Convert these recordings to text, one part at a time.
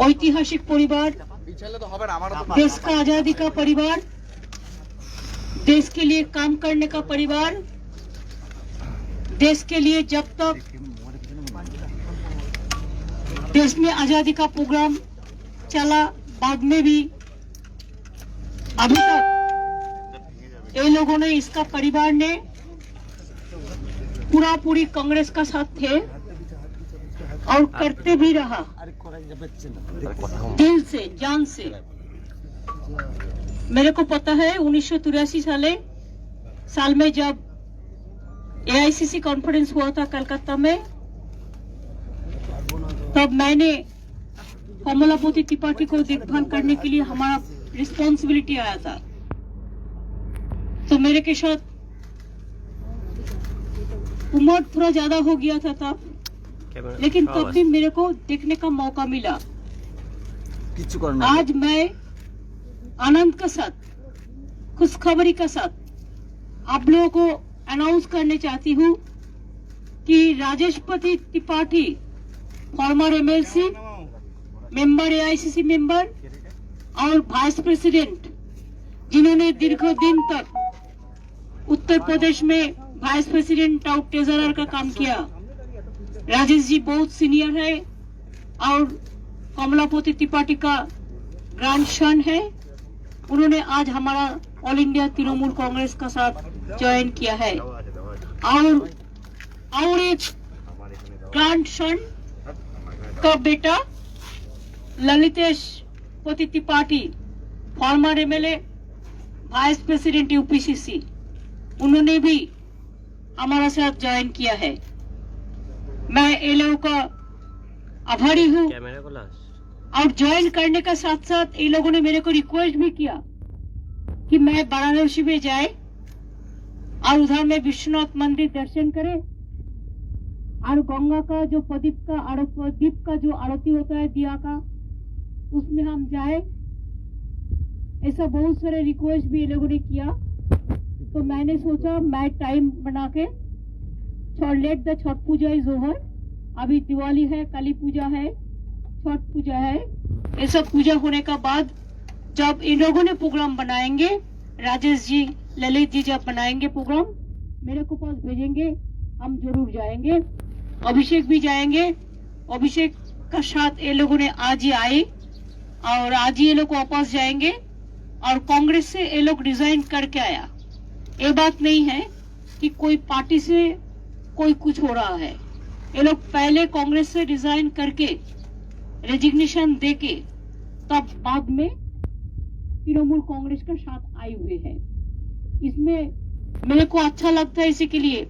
ऐतिहासिक परिवार, देश का आजादी का परिवार, देश के लिए काम करने का परिवार, देश के लिए जब तक देश में आजादी का प्रोग्राम चला, बाद में भी अभी तक ये लोगों ने, इसका परिवार ने पूरी कांग्रेस का साथ थे और करते भी रहा, दिल से, जान से। मेरे को पता है 1983 साल में जब AICC कॉन्फ्रेंस हुआ था कलकत्ता में, तब मैंने कमलापति त्रिपाठी को देखभाल करने के लिए हमारा रिस्पॉन्सिबिलिटी आया था। तो मेरे के साथ उम्र थोड़ा ज्यादा हो गया था तब, लेकिन तब भी मेरे को देखने का मौका मिला। आज मैं आनंद के साथ, खुशखबरी के साथ आप लोगों को अनाउंस करने चाहती हूँ कि Rajeshpati Tripathi, farmer MLC, member AICC member और वाइस प्रेसिडेंट, जिन्होंने दीर्घ दिन तक उत्तर प्रदेश में वाइस प्रेसिडेंट और ट्रेजरर का काम किया। राजेश जी बहुत सीनियर है और कमलापति त्रिपाठी का ग्रैंडसन है। उन्होंने आज हमारा ऑल इंडिया तृणमूल कांग्रेस का साथ ज्वाइन किया है। और एक ग्रैंडसन का बेटा ललितेश पति Tripathi, farmer MLA, vice president UPCC, उन्होंने भी हमारा साथ ज्वाइन किया है। मैं ये लोगों का आभारी हूँ। और ज्वाइन करने का साथ साथ ये लोगों ने मेरे को रिक्वेस्ट भी किया कि मैं वाराणसी में जाए और उधर में विश्वनाथ मंदिर दर्शन करे और गंगा का जो प्रदीप का जो आरती होता है दिया का, उसमें हम जाए। ऐसा बहुत सारे रिक्वेस्ट भी ये लोगों ने किया। तो मैंने सोचा मैं टाइम बना के let the Chhath Puja is over. अभी दिवाली है, काली पूजा है, छठ पूजा है, ये सब पूजा होने का बाद जब इन लोगों ने प्रोग्राम बनाएंगे, राजेश जी, ललित जी जब बनाएंगे प्रोग्राम, मेरे को पास भेजेंगे, हम जरूर जाएंगे। अभिषेक भी जाएंगे। अभिषेक का साथ ये लोगों ने आज ही आए और आज ही ये लोग वापस जाएंगे। और कांग्रेस से ये लोग रिजाइन करके आया। ये बात नहीं है कि कोई पार्टी से कोई कुछ हो रहा है। ये लोग पहले कांग्रेस से रिजाइन करके रेजिग्नेशन देके तब बाद में तृणमूल कांग्रेस का साथ आए हुए हैं। इसमें मेरे को अच्छा लगता है इसी के लिए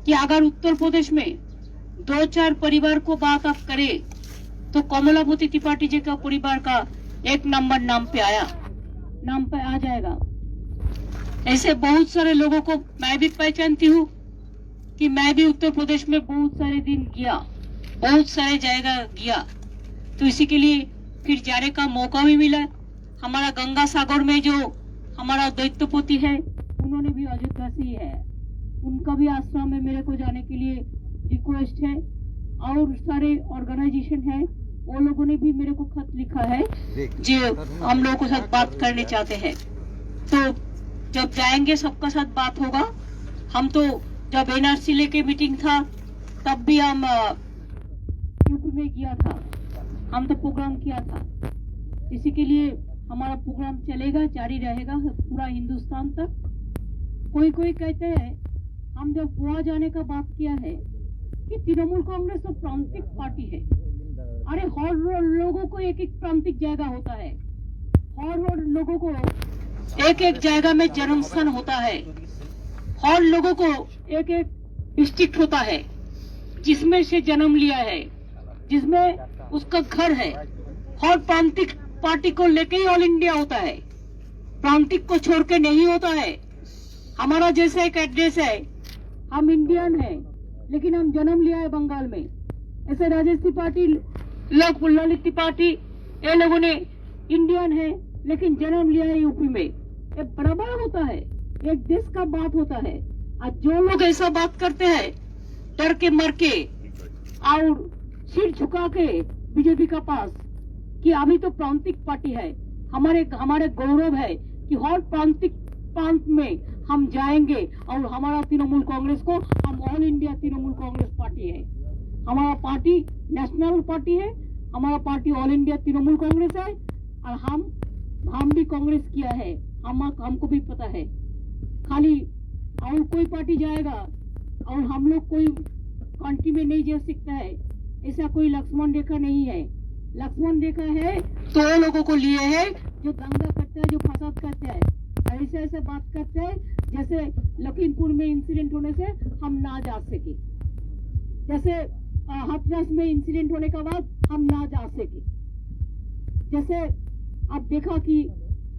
कि अगर उत्तर प्रदेश में 2-4 परिवार को बात आप करे तो कमलापति त्रिपाठी जी का परिवार का 1 नंबर नाम पे आ जाएगा। ऐसे बहुत सारे लोगों को मैं भी पहचानती हूँ कि मैं भी उत्तर प्रदेश में बहुत सारे दिन गया, बहुत सारे जगह गया। तो इसी के लिए फिर जाने का मौका भी मिला। हमारा गंगा सागर में जो हमारा दैत्यपति है, उन्होंने भी अयोध्या से ही है, उनका भी आश्रम में मेरे को जाने के लिए रिक्वेस्ट है। और सारे ऑर्गेनाइजेशन है, वो लोगों ने भी मेरे को खत लिखा है जो हम लोगों के साथ बात करने चाहते हैं। तो जब जाएंगे सबका साथ बात होगा। हम तो जब NRC लेके मीटिंग था तब भी हम यूपी में किया था, हम तो प्रोग्राम किया था। इसी के लिए हमारा प्रोग्राम चलेगा, जारी रहेगा पूरा हिंदुस्तान तक। कोई कहते हैं हम जब गोवा जाने का बात किया है कि तृणमूल कांग्रेस तो प्रांतिक पार्टी है। अरे हर लोगों को एक प्रांतिक जगह होता है, हर लोगों को एक जगह में जन्म स्थान होता है, हर लोगों को एक डिस्ट्रिक्ट होता है जिसमें से जन्म लिया है, जिसमें उसका घर है। हर प्रांतिक पार्टी को लेके ही ऑल इंडिया होता है, प्रांतिक को छोड़ के नहीं होता है। हमारा जैसा एक एड्रेस है, हम इंडियन है लेकिन हम जन्म लिया है बंगाल में। ऐसे राजेश त्रिपाठी, ललित त्रिपाठी, ये लोगों ने इंडियन है लेकिन जन्म लिया है यूपी में। ये बराबर होता है, एक देश का बात होता है। और जो लोग ऐसा बात करते हैं डर के मर के और सिर झुका के बीजेपी का पास, कि अभी तो प्रांतिक पार्टी है, हमारे गौरव है कि हर प्रांत में हम जाएंगे और हमारा तृणमूल कांग्रेस को हम all India Trinamool Congress party है। हमारा पार्टी नेशनल पार्टी है, हमारा party all India Trinamool Congress है और हम भी कांग्रेस किया है, हमको भी पता है। खाली और कोई पार्टी जाएगा और हम लोग कोई कंट्री में नहीं जा सकता है, ऐसा कोई लक्ष्मण रेखा नहीं है। लक्ष्मण रेखा है तो वो लोगों को लिए है जो दंगा करते हैं, जो फसाद करते हैं, ऐसे बात करते हैं जैसे लखीमपुर में इंसिडेंट होने से हम ना जा सके, जैसे हाथरस में इंसिडेंट होने के बाद हम ना जा सके, जैसे आप देखा कि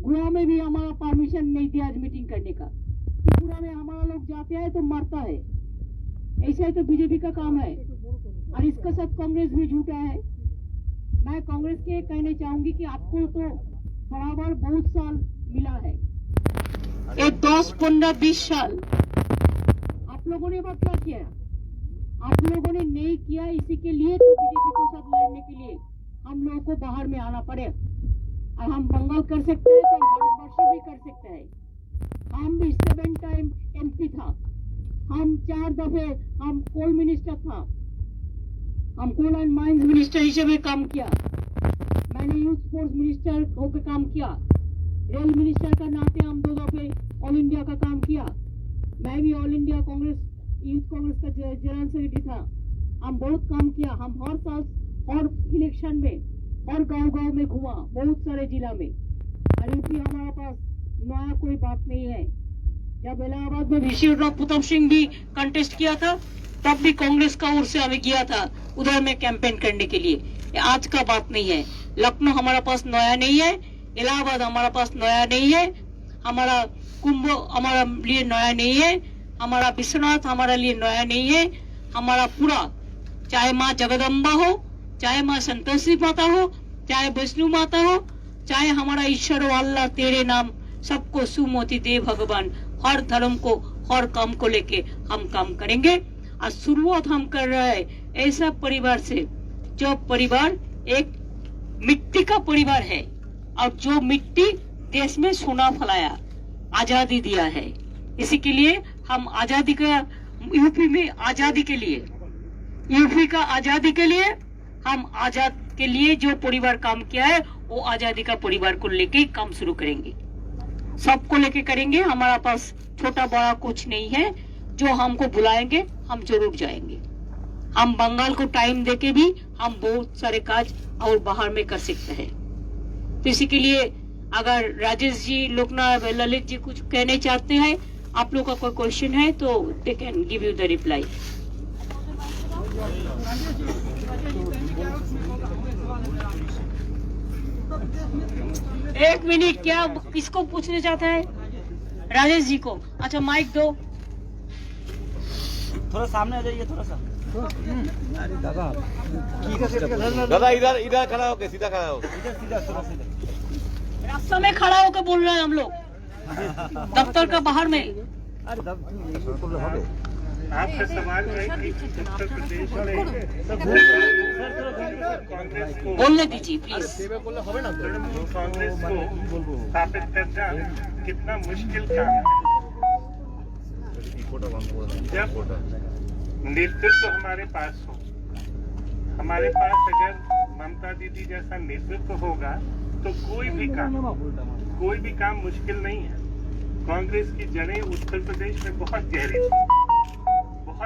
गुना में भी हमारा परमिशन नहीं दिया आज मीटिंग करने का। त्रिपुरा में हमारा लोग जाते हैं तो मरता है, ऐसा ही तो बीजेपी का काम है और इसका सब कांग्रेस भी झूठा है। मैं कांग्रेस के कहने चाहूंगी कि आपको तो बराबर बहुत साल मिला है, ये 10, 15, 20 साल आप लोगों ने बात क्या किया? आप लोगों ने नहीं किया, इसी के लिए तो बीजेपी के साथ लड़ने के लिए हम लोगों को बाहर में आना पड़े। और हम बंगाल कर सकते हैं तो भारतवर्ष भी कर सकते हैं। हम भी 7 टाइम MP था, हम 4 दफे हम कोल मिनिस्टर था, हम कोल एंड माइंस मिनिस्टर हिसाब काम किया, मैंने यूथ स्पोर्ट्स मिनिस्टर होकर काम किया, रेल मिनिस्टर का नाते हम 2 दफे ऑल इंडिया का काम किया। मैं भी all India Congress youth Congress का जनरल सेक्रेटरी था। हम बहुत काम किया, हम हर साल और इलेक्शन में और गांव में घुमा, बहुत सारे जिला में। और यूपी हमारे पास नया कोई बात नहीं है। जब इलाहाबाद में ऋषिवराव प्रताप सिंह भी कंटेस्ट किया था तब भी कांग्रेस का ओर से हमें किया था उधर में कैंपेन करने के लिए। ये आज का बात नहीं है। लखनऊ हमारा पास नया नहीं है, इलाहाबाद हमारा पास नया नहीं है, हमारा कुंभ हमारा लिए नया नहीं है, हमारा विश्वनाथ हमारा लिए नया नहीं है। हमारा पूरा, चाहे माँ जगदम्बा हो, चाहे माँ संतोषी माता हो, चाहे वैष्णो माता हो, चाहे हमारा ईश्वर अल्लाह तेरे नाम सबको सुमति दे भगवान, हर धर्म को हर काम को लेके हम काम करेंगे। और शुरुआत हम कर रहे हैं ऐसा परिवार से जो परिवार एक मिट्टी का परिवार है और जो मिट्टी देश में सोना फैलाया, आजादी दिया है। इसी के लिए हम आजादी का, यूपी में आजादी के लिए, यूपी का आजादी के लिए हम आजाद के लिए जो परिवार काम किया है वो आजादी का परिवार को लेके काम शुरू करेंगे, सबको लेके करेंगे। हमारा पास छोटा बड़ा कुछ नहीं है, जो हमको बुलाएंगे हम जरूर जाएंगे। हम बंगाल को टाइम देके भी हम बहुत सारे काज और बाहर में कर सकते हैं। तो इसी के लिए अगर राजेश जी, लोकनाथ, ललित जी कुछ कहने चाहते हैं, आप लोग का कोई क्वेश्चन है तो they can give you the reply. एक मिनट, क्या किसको पूछने चाहता है? राजेश जी को। अच्छा माइक दो, थोड़ा सामने आ जाइए, थोड़ा सा। दादा इधर खड़ा होके, सीधा खड़ा हो, इधर सीधा, थोड़ा सीधा। रास्ता में खड़ा होकर बोल रहे हैं हम लोग, दफ्तर का बाहर में। आपका सवाल है कि उत्तर प्रदेश में कांग्रेस को बोलने दीजिए प्लीज। तृणमूल कांग्रेस को स्थापित करना कितना मुश्किल काम है। जब नेतृत्व हमारे पास हो, हमारे पास अगर ममता दीदी जैसा नेतृत्व होगा तो कोई भी काम मुश्किल नहीं है। कांग्रेस की जड़ें उत्तर प्रदेश में बहुत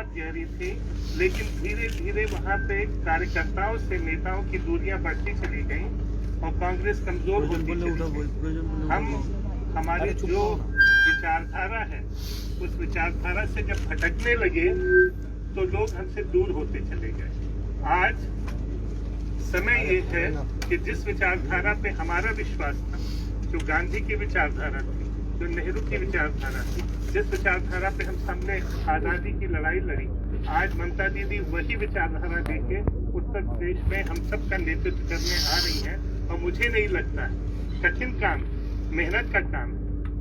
गहरी थी, लेकिन धीरे धीरे वहाँ पे कार्यकर्ताओं से नेताओं की दूरियां बढ़ती चली गईं और कांग्रेस कमजोर होती चली गई। हमारी जो विचारधारा है उस विचारधारा से जब भटकने लगे तो लोग हमसे दूर होते चले गए। आज समय ये है कि जिस विचारधारा पे हमारा विश्वास था, जो गांधी की विचारधारा थी, जो नेहरू की विचारधारा थी, जिस विचारधारा पे हम सबने आजादी की लड़ाई लड़ी, आज ममता दीदी वही विचारधारा लेके उत्तर प्रदेश में हम सब का नेतृत्व करने आ रही हैं। और मुझे नहीं लगता है, कठिन काम, मेहनत का काम,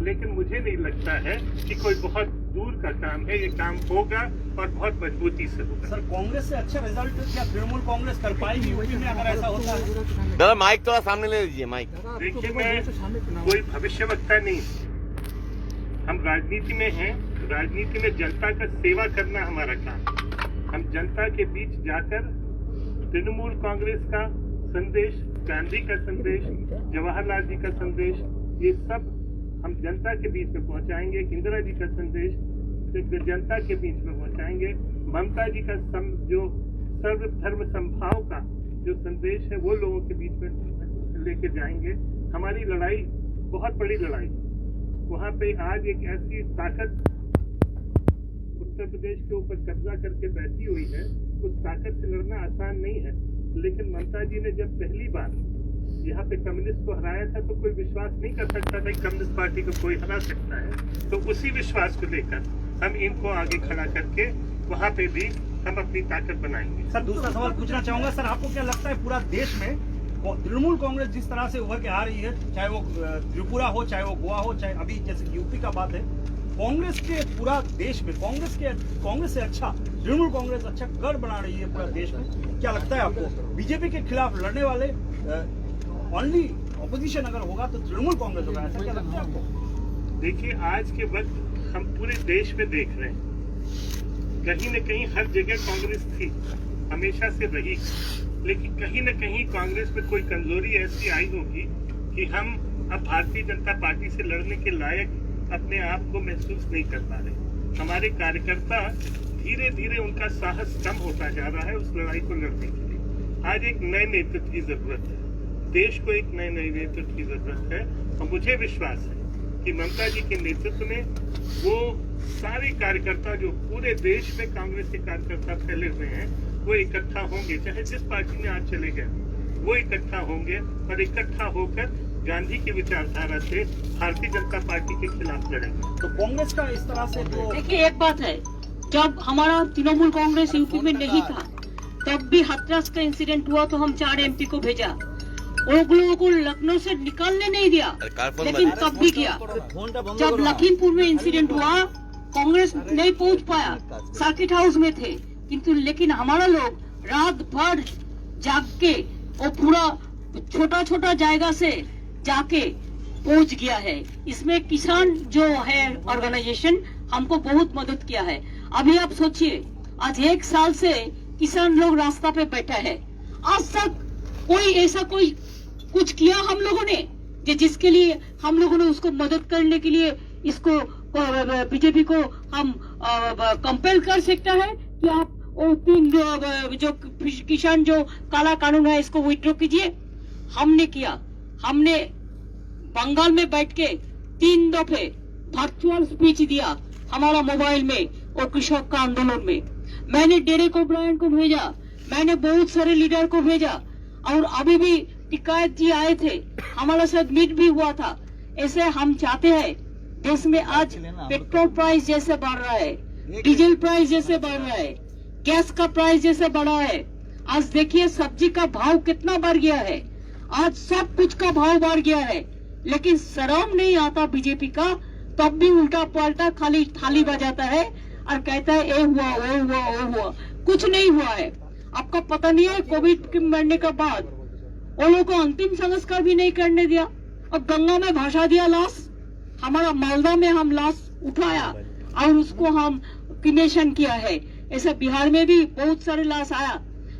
लेकिन मुझे नहीं लगता है कि कोई बहुत दूर का काम है। ये काम होगा और बहुत मजबूती से होगा। सर कांग्रेस से अच्छा रिजल्ट क्या तृणमूल कांग्रेस कर पाएगी यूपी में अगर ऐसा होता है? दादा माइक थोड़ा सामने ले लीजिए माइक। देखिए, मैं कोई भविष्यवक्ता नहीं, हम राजनीति में हैं। राजनीति में जनता का सेवा करना हमारा काम। हम जनता के बीच जाकर तृणमूल कांग्रेस का संदेश, गांधी का संदेश, जवाहरलाल जी का संदेश, ये सब हम जनता के बीच में पहुंचाएंगे। इंदिरा जी का संदेश जनता के बीच में पहुंचाएंगे। ममता जी का जो सर्वधर्म समभाव का जो संदेश है वो लोगों के बीच में लेके जाएंगे। हमारी लड़ाई बहुत बड़ी लड़ाई, वहाँ पे आज एक ऐसी ताकत उत्तर प्रदेश के ऊपर कब्जा करके बैठी हुई है, उस ताकत से लड़ना आसान नहीं है। लेकिन ममता जी ने जब पहली बार यहाँ पे कम्युनिस्ट को हराया था तो कोई विश्वास नहीं कर सकता था कि कम्युनिस्ट पार्टी को कोई हरा सकता है। तो उसी विश्वास को लेकर हम इनको आगे खड़ा करके वहाँ पे भी हम अपनी ताकत बनाएंगे। सर दूसरा सवाल पूछना चाहूंगा, सर आपको क्या लगता है पूरा देश में तृणमूल कांग्रेस जिस तरह से उभर के आ रही है, चाहे वो त्रिपुरा हो, चाहे वो गोवा हो, चाहे अभी जैसे यूपी का बात है, कांग्रेस के पूरा देश में कांग्रेस से अच्छा तृणमूल कांग्रेस अच्छा गढ़ बना रही है पूरा देश में, क्या लगता है आपको बीजेपी के खिलाफ लड़ने वाले ओनली ऑपोजिशन अगर होगा तो तृणमूल कांग्रेस होगा, ऐसा क्या लगता है आपको? देखिए, आज के वक्त हम पूरे देश में देख रहे हैं, कहीं न कहीं हर जगह कांग्रेस थी, हमेशा से रही, लेकिन कहीं न कहीं कांग्रेस में कोई कमजोरी ऐसी आई होगी कि हम अब भारतीय जनता पार्टी से लड़ने के लायक अपने आप को महसूस नहीं कर पा रहे। हमारे कार्यकर्ता धीरे धीरे उनका साहस कम होता जा रहा है उस लड़ाई को लड़ने के लिए। आज एक नए नेतृत्व की जरूरत है, देश को एक नए नेतृत्व की जरूरत है। और मुझे विश्वास है कि ममता जी के नेतृत्व में वो सारे कार्यकर्ता जो पूरे देश में कांग्रेस के कार्यकर्ता फैले हुए हैं वो इकट्ठा होंगे, चाहे जिस पार्टी में आज चले गए वो इकट्ठा होंगे और इकट्ठा होकर गांधी की विचारधारा से भारतीय जनता पार्टी के खिलाफ लड़ेंगे। तो कांग्रेस का इस तरह से तो देखिए, एक बात है, जब हमारा तृणमूल कांग्रेस यूपी में नहीं था तब भी हाथरस का इंसिडेंट हुआ तो हम 4 MP को भेजा, उन लोगों को लखनऊ से निकलने नहीं दिया, लेकिन तब भी किया। जब लखीमपुर में इंसिडेंट हुआ कांग्रेस नहीं पहुंच पाया, सर्किट हाउस में थे, किंतु लेकिन हमारा लोग रात भर जाग के और पूरा छोटा छोटा जायगा से जाके पहुंच गया है। इसमें किसान जो है ऑर्गेनाइजेशन हमको बहुत मदद किया है। अभी आप सोचिए, आज 1 साल से किसान लोग रास्ता पे बैठा है, आज तक कोई ऐसा कोई कुछ किया हम लोगों ने कि जिसके लिए हम लोगों ने उसको मदद करने के लिए इसको बीजेपी को हम कंपेल कर सकता है कि आप वो 3 जो किसान जो काला कानून है इसको विड्रॉ कीजिए। हमने किया, हमने बंगाल में बैठ के 3 दफे वर्चुअल स्पीच दिया हमारा मोबाइल में और कृषक का आंदोलन में। मैंने डेरेक ओब्रायन को भेजा, मैंने बहुत सारे लीडर को भेजा, और अभी भी टिकायत जी आए थे, हमारे साथ मीट भी हुआ था। ऐसे हम चाहते हैं देश में आज पेट्रोल प्राइस जैसे बढ़ रहा है, डीजल प्राइस जैसे बढ़ रहा है, गैस का प्राइस जैसे बढ़ा है, आज देखिए सब्जी का भाव कितना बढ़ गया है, आज सब कुछ का भाव बढ़ गया है, लेकिन शर्म नहीं आता बीजेपी का, तब भी उल्टा पलटा खाली थाली बजाता है और कहता है ये हुआ वो हुआ वो हुआ, कुछ नहीं हुआ है। आपका पता नहीं है कोविड के मरने के बाद वो लोगों को अंतिम संस्कार भी नहीं करने दिया और गंगा में भाषा दिया लाश। हमारा मालदा में हम लाश उठाया और उसको हम क्रिमेशन किया है। ऐसा बिहार में भी बहुत सारे लाश आया।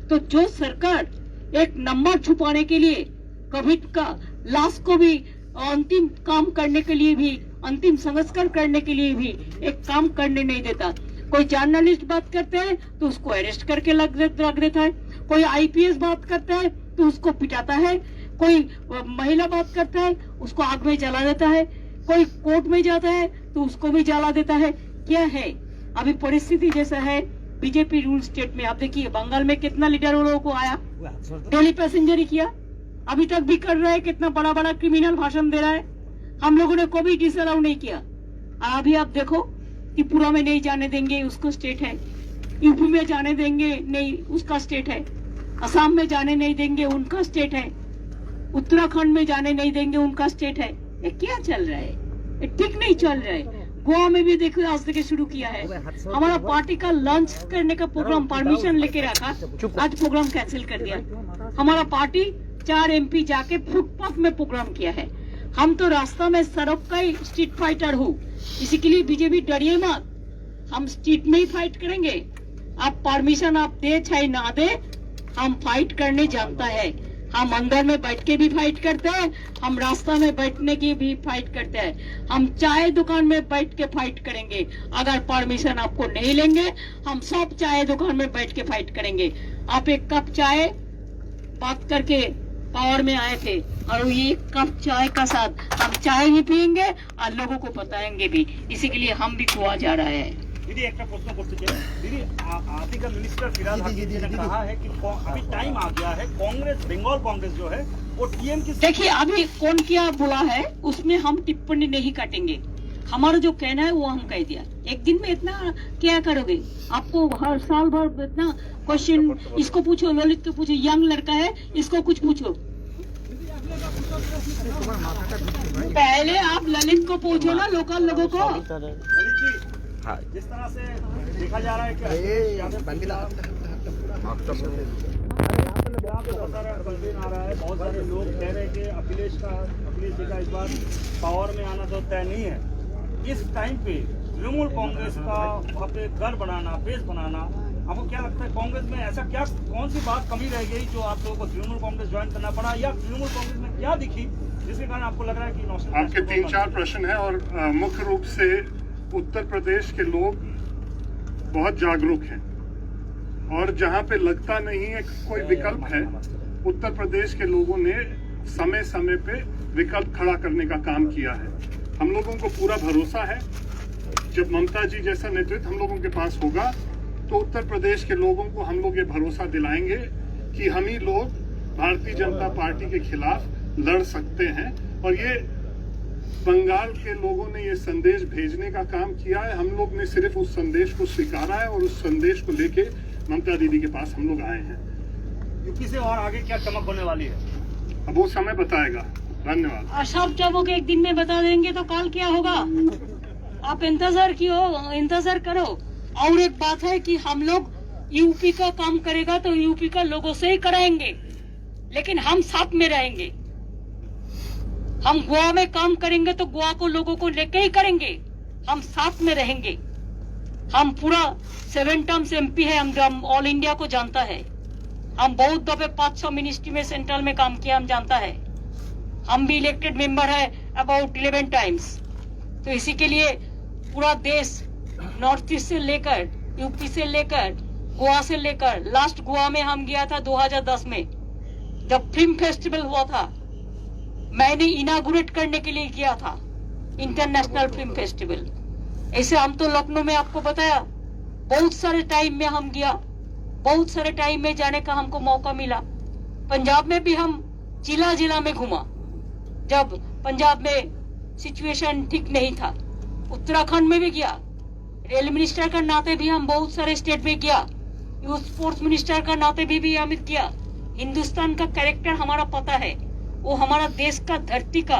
तो जो सरकार एक नंबर छुपाने के लिए कोविड का लाश को भी अंतिम काम करने के लिए भी, अंतिम संस्कार करने के लिए भी एक काम करने नहीं देता। कोई जर्नलिस्ट बात करता है तो उसको अरेस्ट करके रख देता है, कोई आईपीएस बात करता है तो उसको पिटाता है, कोई महिला बात करता है उसको आग में जला देता है, कोई कोर्ट में जाता है तो उसको भी जला देता है। क्या है अभी परिस्थिति जैसा है बीजेपी रूल स्टेट में। आप देखिए बंगाल में कितना लीडर लोगों को आया, दिल्ली पैसेंजर किया, अभी तक भी कर रहा है, कितना बड़ा बड़ा क्रिमिनल भाषण दे रहा है। हम लोगों ने कोई डिसअलाउ नहीं किया। अभी आप देखो त्रिपुरा में नहीं जाने देंगे, उसको स्टेट है, यूपी में जाने देंगे नहीं, उसका स्टेट है, असम में जाने नहीं देंगे, उनका स्टेट है, उत्तराखंड में जाने नहीं देंगे, उनका स्टेट है। ये क्या चल रहा है? ये ठीक नहीं चल रहा है। गोवा में भी देखो आज से शुरू किया है। हमारा पार्टी का लंच करने का प्रोग्राम परमिशन लेके रखा, आज प्रोग्राम कैंसिल कर दिया। हमारा पार्टी 4 MP जाके फुटपाथ में प्रोग्राम किया है। हम तो रास्ता में सड़क का ही स्ट्रीट फाइटर हूँ, इसी के लिए बीजेपी डरिए मत, हम स्ट्रीट में ही फाइट करेंगे। आप परमिशन आप दे चाहे ना दे, हम फाइट करने जानता है। हम अंदर में बैठ के भी फाइट करते हैं, हम रास्ता में बैठने की भी फाइट करते हैं, हम चाय दुकान में बैठ के फाइट करेंगे। अगर परमिशन आपको नहीं लेंगे, हम सब चाय दुकान में बैठ के फाइट करेंगे। आप एक कप चाय बात करके पावर में आए थे, और ये कप चाय का साथ हम चाय भी पियेंगे और लोगों को बताएंगे भी। इसी के लिए हम भी गोवा जा रहे हैं। दीदी एक प्रश्न करते चाहिए दीदी, आर्थिक मिनिस्टर फिराद हकीम जी ने कहा है कि अभी टाइम आ गया है, कांग्रेस बंगाल कांग्रेस जो है वो टीएम की। देखिए अभी कौन क्या बोला है उसमें हम टिप्पणी नहीं काटेंगे। हमारा जो कहना है वो हम कह दिया। एक दिन में इतना क्या करोगे? आपको हर साल भर इतना क्वेश्चन, इसको पूछो, ललित को पूछो, यंग लड़का है इसको कुछ पूछो। पहले आप ललित को पूछो ना, लोकल लोगों को। जिस तरह से देखा जा रहा है कि आ रहा है, बहुत सारे लोग कह रहे हैं कि अखिलेश जी का इस बार पावर में आना तो तय नहीं है। इस टाइम पे तृणमूल कांग्रेस का वहाँ पे घर बनाना, बेस बनाना, आपको क्या लगता है कांग्रेस में ऐसा क्या, कौन सी बात कमी रह गई जो आप लोगों को तृणमूल कांग्रेस ज्वाइन करना पड़ा, या तृणमूल कांग्रेस में क्या दिखी जिसके कारण आपको लग रहा है कि आपके 3-4 प्रश्न है, और मुख्य रूप से उत्तर प्रदेश के लोग बहुत जागरूक हैं, और जहां पे लगता नहीं है कोई विकल्प है, उत्तर प्रदेश के लोगों ने समय समय पे विकल्प खड़ा करने का काम किया है। हम लोगों को पूरा भरोसा है, जब ममता जी जैसा नेतृत्व हम लोगों के पास होगा तो उत्तर प्रदेश के लोगों को हम लोग ये भरोसा दिलाएंगे कि हम ही लोग भारतीय जनता पार्टी के खिलाफ लड़ सकते हैं। और ये बंगाल के लोगों ने ये संदेश भेजने का काम किया है, हम लोग ने सिर्फ उस संदेश को स्वीकारा है और उस संदेश को लेके ममता दीदी के पास हम लोग आए हैं। यूपी से और आगे क्या चमक होने वाली है अब वो समय बताएगा। धन्यवाद। और सब चमक एक दिन में बता देंगे तो कल क्या होगा? आप इंतजार करो। और एक बात है कि हम लोग यूपी का काम करेगा तो यूपी का लोगों से ही कराएंगे, लेकिन हम साथ में रहेंगे। हम गोवा में काम करेंगे तो गोवा को लोगों को लेके ही करेंगे, हम साथ में रहेंगे। हम पूरा 7 टर्म्स MP है, हम ऑल इंडिया को जानता है। हम बहुत दफे 500 मिनिस्ट्री में सेंट्रल में काम किया, हम जानता है। हम भी इलेक्टेड मेंबर है अबाउट 11 टाइम्स। तो इसी के लिए पूरा देश, नॉर्थ ईस्ट से लेकर, यूपी से लेकर, गोवा से लेकर, लास्ट गोवा में हम गया था 2010 में, जब फिल्म फेस्टिवल हुआ था, मैंने इनागुरेट करने के लिए किया था इंटरनेशनल फिल्म फेस्टिवल। ऐसे हम तो लखनऊ में आपको बताया, बहुत सारे टाइम में हम गया, बहुत सारे टाइम में जाने का हमको मौका मिला। पंजाब में भी हम जिला जिला में घुमा, जब पंजाब में सिचुएशन ठीक नहीं था। उत्तराखंड में भी गया, रेल मिनिस्टर का नाते भी हम बहुत सारे स्टेट में गया, यूथ स्पोर्ट्स मिनिस्टर का नाते भी हम किया। हिंदुस्तान का कैरेक्टर हमारा पता है, वो हमारा देश का धरती का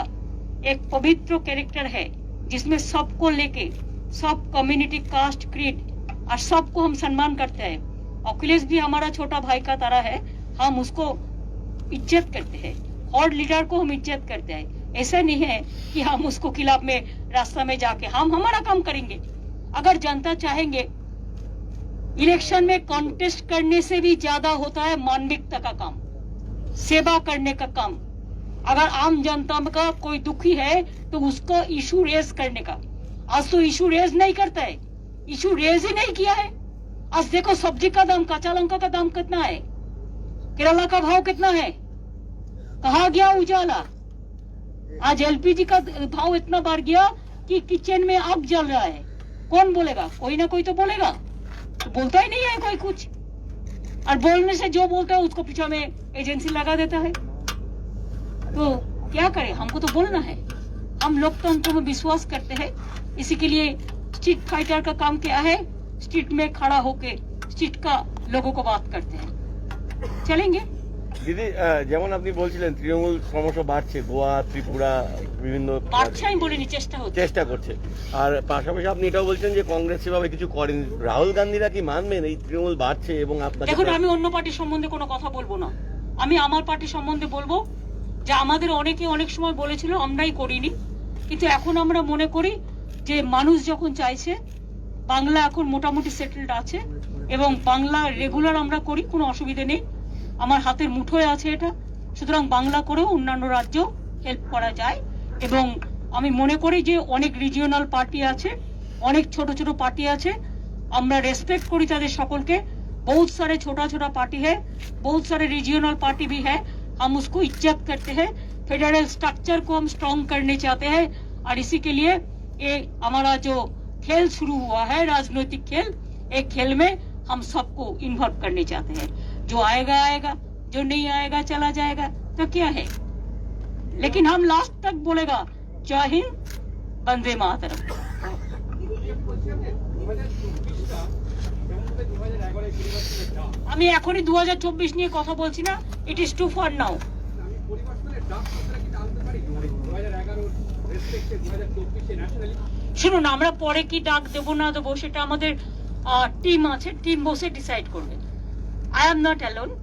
एक पवित्र कैरेक्टर है, जिसमें सबको लेके, सब कम्युनिटी, कास्ट, क्रीड और सबको हम सम्मान करते हैं। अखिलेश भी हमारा छोटा भाई का तरह है, हम उसको इज्जत करते हैं, हॉर्ड लीडर को हम इज्जत करते हैं। ऐसा नहीं है कि हम उसको खिलाफ में रास्ता में जाके हम हमारा काम करेंगे। अगर जनता चाहेंगे, इलेक्शन में कॉन्टेस्ट करने से भी ज्यादा होता है मानविकता का काम, सेवा करने का काम। अगर आम जनता का कोई दुखी है तो उसको इशू रेज करने का। आज तो इशू रेज नहीं करता है, इशू रेज ही नहीं किया है। आज देखो सब्जी का दाम, कच्चा लंका का दाम कितना है, केरला का भाव कितना है, कहा गया उजाला। आज LPG का भाव इतना बढ़ गया कि किचन में आग जल रहा है। कौन बोलेगा? कोई ना कोई तो बोलेगा, तो बोलता ही नहीं है कोई कुछ। और बोलने से जो बोलता है उसको पीछे में एजेंसी लगा देता है। तो क्या करें, हमको तो बोलना है। हम लोकतंत्र में विश्वास करते हैं, इसी के लिए स्ट्रीट फाइटर का काम क्या है, स्ट्रीट में खड़ा होके स्ट्रीट का लोगों को बात करते हैं। चलेंगे। দিদি যেমন আপনি বলছিলেন তৃণমূল ক্রমশ বাড়ছে, গোয়া, ত্রিপুরা, বিভিন্ন বাড়ছে আমি বলিনি, চেষ্টা হচ্ছে। চেষ্টা করছে। আর পাশাপাশি আপনি এটাও বলছেন যে কংগ্রেস সেভাবে কিছু করেনি। রাহুল গান্ধীরা কি মানবেন এই তৃণমূল বাড়ছে এবং আপনাকে? দেখুন, আমি অন্য পার্টির সম্বন্ধে কোনো কথা বলবো না, আমি আমার পার্টির সম্বন্ধে বলবো যে আমাদের অনেকে অনেক সময় বলেছিল, আমরাই করিনি, কিন্তু এখন আমরা মনে করি যে মানুষ যখন চাইছে, বাংলা এখন মোটামুটি সেটেলড আছে এবং বাংলা রেগুলার আমরা করি, কোনো অসুবিধা নেই, আমার হাতের মুঠোয় আছে এটা। সুতরাং বাংলা করেও অন্যান্য রাজ্য হেল্প করা যায় এবং আমি মনে করি যে অনেক রিজিওনাল পার্টি আছে, অনেক ছোট ছোট পার্টি আছে, আমরা রেসপেक्ट करी ताদের সকলকে। बहुत सारे छोटा छोटा पार्टी है, बहुत सारे रीजनल पार्टी भी है, हम उसको इज्जत करते हैं। फेडरल स्ट्रक्चर को हम स्ट्रॉन्ग करने चाहते हैं और इसी के लिए ये हमारा जो खेल शुरू हुआ है, राजनीतिक खेल, एक खेल में हम सबको इन्वॉल्व करने चाहते हैं। जो आएगा आएगा, जो नहीं आएगा चला जाएगा, तो क्या है, लेकिन हम लास्ट तक बोलेगा जय हिंद, वंदे मातरम। আমি এখনই 2024 নিয়ে কথা বলছি না, ইট ইজ টু ফার নাও। শুনুন, আমরা পরে কি ডাক দেবো না দেবো সেটা আমাদের টিম আছে, টিম বসে ডিসাইড করবে। I am not alone,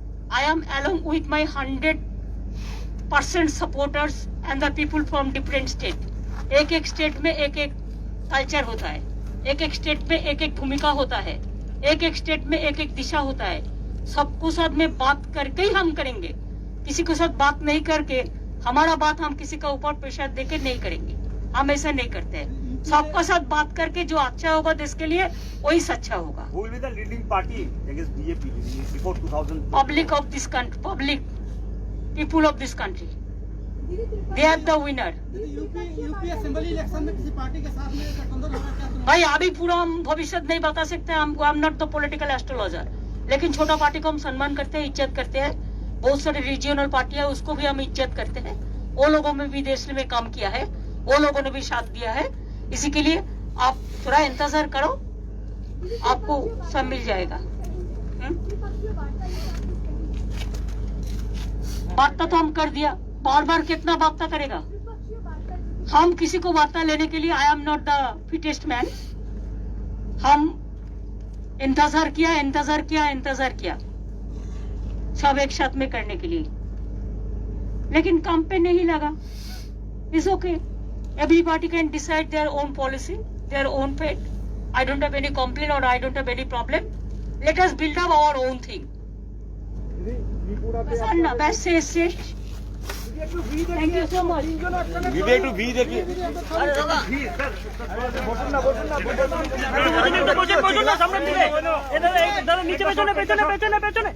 I am along with my 100% supporters and the people from different state। एक एक स्टेट में एक एक कल्चर होता है, एक एक स्टेट में एक एक भूमिका होता है, एक एक स्टेट में एक एक दिशा होता है। सबको साथ में बात करके ही हम करेंगे, किसी के साथ बात नहीं करके हमारा बात हम किसी का ऊपर प्रेशर देके नहीं करेंगे, हम ऐसा नहीं करते हैं। सबका साथ बात करके जो अच्छा होगा देश के लिए वही सच्चा होगा। Who will be the leading party against BJP before 2000? Public of this country, public people of this country, they are the winner। UP assembly election में किसी पार्टी के साथ में गठबंधन होगा क्या? भाई अभी पूरा हम भविष्य नहीं बता सकते, हमको I am not the political astrologer, लेकिन छोटा पार्टी को हम सम्मान करते हैं, इज्जत करते हैं। बहुत सारे रीजनल पार्टी है, उसको भी हम इज्जत करते हैं। वो लोगों में भी देश में काम किया है, वो लोगों ने भी साथ दिया है, इसी के लिए आप थोड़ा इंतजार करो, आपको सब मिल जाएगा। वार्ता तो हम कर दिया, बार बार कितना वार्ता करेगा? हम किसी को वार्ता लेने के लिए, I am not the fittest man, हम इंतजार किया इंतजार किया इंतजार किया सब एक साथ में करने के लिए, लेकिन काम पे नहीं लगा। It's okay, every party can decide their own policy, their own fate. I don't have any complain और I don't have any problem. Let us build up our own thing. बस say thank you so much. দিদি একটু V দেখি। বসুন না, সামনে দিকে। দাদা নিচে পেছনে পেছনে পেছনে পেছনে।